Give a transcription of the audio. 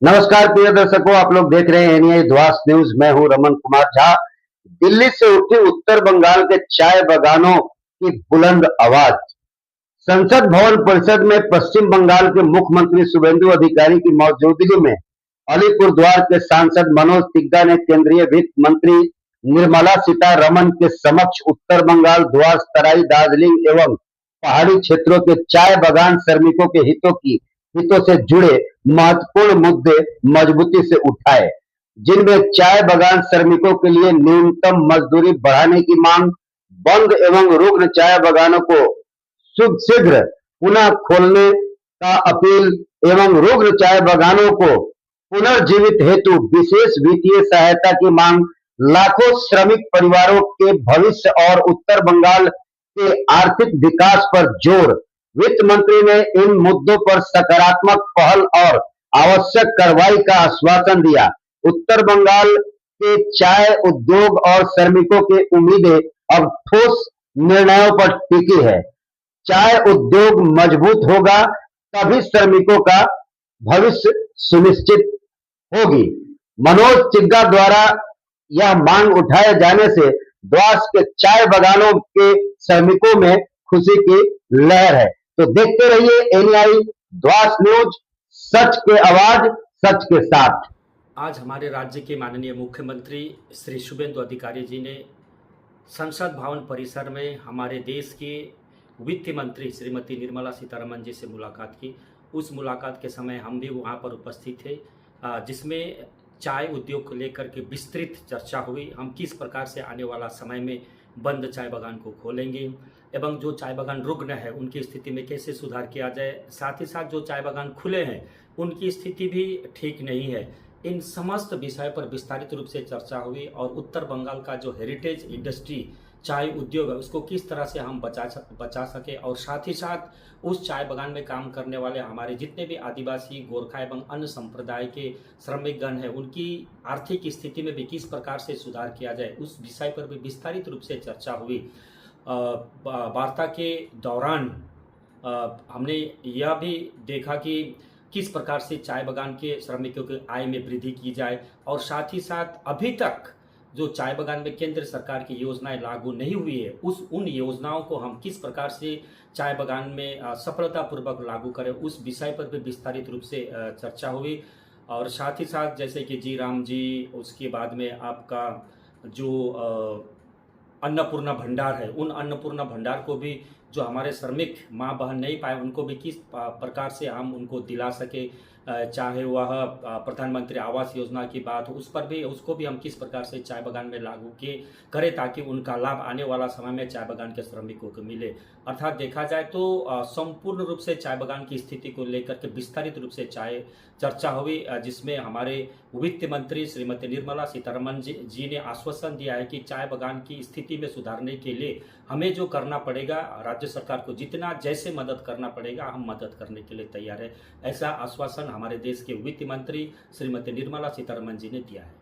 नमस्कार प्रिय दर्शकों, आप लोग देख रहे हैं एनआई ध्वास न्यूज। मैं हूं रमन कुमार झा। दिल्ली से उठी उत्तर बंगाल के चाय बागानों की बुलंद आवाज। संसद भवन परिसर में पश्चिम बंगाल के मुख्यमंत्री शुभेंदु अधिकारी की मौजूदगी में अलीपुरद्वार के सांसद मनोज तिग्गा ने केंद्रीय वित्त मंत्री निर्मला सीतारमण के समक्ष उत्तर बंगाल, ध्वास, तराई, दार्जिलिंग एवं पहाड़ी क्षेत्रों के चाय बागान श्रमिकों के हितों से जुड़े महत्वपूर्ण मुद्दे मजबूती से उठाए, जिनमें चाय बागान श्रमिकों के लिए न्यूनतम मजदूरी बढ़ाने की मांग, बंद एवं रुग्ण चाय बागानों को शीघ्र पुनः खोलने का अपील एवं रुग्ण चाय बागानों को पुनर्जीवित हेतु विशेष वित्तीय सहायता की मांग, लाखों श्रमिक परिवारों के भविष्य और उत्तर बंगाल के आर्थिक विकास पर जोर। वित्त मंत्री ने इन मुद्दों पर सकारात्मक पहल और आवश्यक कार्रवाई का आश्वासन दिया। उत्तर बंगाल के चाय उद्योग और श्रमिकों की उम्मीदें अब ठोस निर्णयों पर टिकी है। चाय उद्योग मजबूत होगा तभी श्रमिकों का भविष्य सुनिश्चित होगी। मनोज तिग्गा द्वारा यह मांग उठाए जाने से द्वास के चाय बागानों के श्रमिकों में खुशी की लहर है। तो देखते रहिए एनआई द्वास न्यूज, सच के आवाज, सच के साथ। आज हमारे राज्य के माननीय मुख्यमंत्री श्री शुभेंदु अधिकारी जी ने संसद भवन परिसर में हमारे देश के वित्त मंत्री श्रीमती निर्मला सीतारमण जी से मुलाकात की। उस मुलाकात के समय हम भी वहां पर उपस्थित थे, जिसमें चाय उद्योग को लेकर के विस्तृत चर्चा हुई। हम किस प्रकार से आने वाला समय में बंद चाय बागान को खोलेंगे एवं जो चाय बागान रुग्ण है उनकी स्थिति में कैसे सुधार किया जाए, साथ ही साथ जो चाय बागान खुले हैं उनकी स्थिति भी ठीक नहीं है। इन समस्त विषय पर विस्तारित रूप से चर्चा हुई और उत्तर बंगाल का जो हेरिटेज इंडस्ट्री चाय उद्योग है उसको किस तरह से हम बचा सके और साथ ही साथ उस चाय बागान में काम करने वाले हमारे जितने भी आदिवासी, गोरखा एवं अन्य संप्रदाय के श्रमिक गण हैं उनकी आर्थिक स्थिति में भी किस प्रकार से सुधार किया जाए, उस विषय पर भी विस्तारित रूप से चर्चा हुई। वार्ता के दौरान हमने यह भी देखा कि किस प्रकार से चाय बागान के श्रमिकों की आय में वृद्धि की जाए और साथ ही साथ अभी तक जो चाय बागान में केंद्र सरकार की योजनाएं लागू नहीं हुई है उन योजनाओं को हम किस प्रकार से चाय बागान में सफलतापूर्वक लागू करें, उस विषय पर भी विस्तारित रूप से चर्चा हुई। और साथ ही साथ जैसे कि जी राम जी, उसके बाद में आपका जो अन्नपूर्णा भंडार है, उन अन्नपूर्णा भंडार को भी जो हमारे श्रमिक माँ बहन नहीं पाए उनको भी किस प्रकार से हम उनको दिला सके, चाहे वह प्रधानमंत्री आवास योजना की बात हो उस पर भी उसको भी हम किस प्रकार से चाय बागान में लागू करें ताकि उनका लाभ आने वाला समय में चाय बागान के श्रमिकों को मिले। अर्थात देखा जाए तो संपूर्ण रूप से चाय बागान की स्थिति को लेकर के विस्तारित रूप से चर्चा हुई, जिसमें हमारे वित्त मंत्री श्रीमती निर्मला सीतारमण जी ने आश्वासन दिया है कि चाय बागान की स्थिति में सुधारने के लिए हमें जो करना पड़ेगा, राज्य सरकार को जितना जैसे मदद करना पड़ेगा हम मदद करने के लिए तैयार है। ऐसा आश्वासन हमारे देश के वित्त मंत्री श्रीमती निर्मला सीतारमण जी ने दिया है।